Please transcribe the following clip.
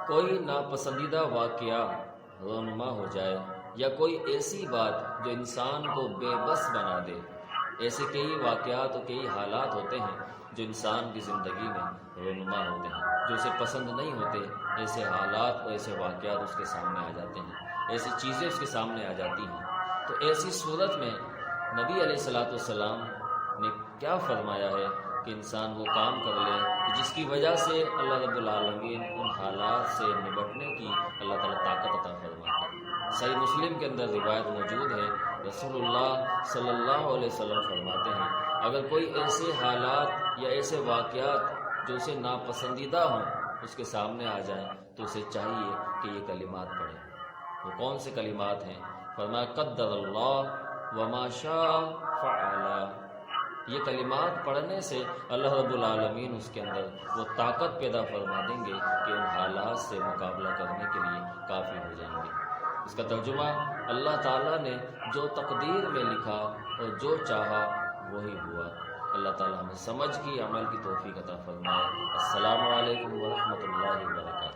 کوئی ناپسندیدہ واقعہ رونما ہو جائے یا کوئی ایسی بات جو انسان کو بے بس بنا دے. ایسے کئی واقعات اور کئی حالات ہوتے ہیں جو انسان کی زندگی میں رونما ہوتے ہیں، جو اسے پسند نہیں ہوتے. ایسے حالات اور ایسے واقعات اس کے سامنے آ جاتے ہیں، ایسی چیزیں اس کے سامنے آ جاتی ہیں. تو ایسی صورت میں نبی علیہ السلام نے کیا فرمایا ہے کہ انسان وہ کام کر لے کہ جس کی وجہ سے اللہ رب العالمین ان حالات سے نمٹنے کی اللہ تعالیٰ طاقت عطا فرماتا ہے. صحیح مسلم کے اندر روایت موجود ہے، رسول اللہ صلی اللہ علیہ وسلم فرماتے ہیں اگر کوئی ایسے حالات یا ایسے واقعات جو اسے ناپسندیدہ ہوں اس کے سامنے آ جائیں تو اسے چاہیے کہ یہ کلمات پڑھے. وہ کون سے کلمات ہیں؟ فرمایا قدر اللہ وما شاء فعل. یہ کلمات پڑھنے سے اللہ رب العالمین اس کے اندر وہ طاقت پیدا فرما دیں گے کہ ان حالات سے مقابلہ کرنے کے لیے کافی ہو جائیں گے. اس کا ترجمہ اللہ تعالیٰ نے جو تقدیر میں لکھا اور جو چاہا وہی ہوا. اللہ تعالیٰ ہمیں سمجھ کی عمل کی توفیق عطا فرمائے. السلام علیکم ورحمۃ اللہ وبرکاتہ.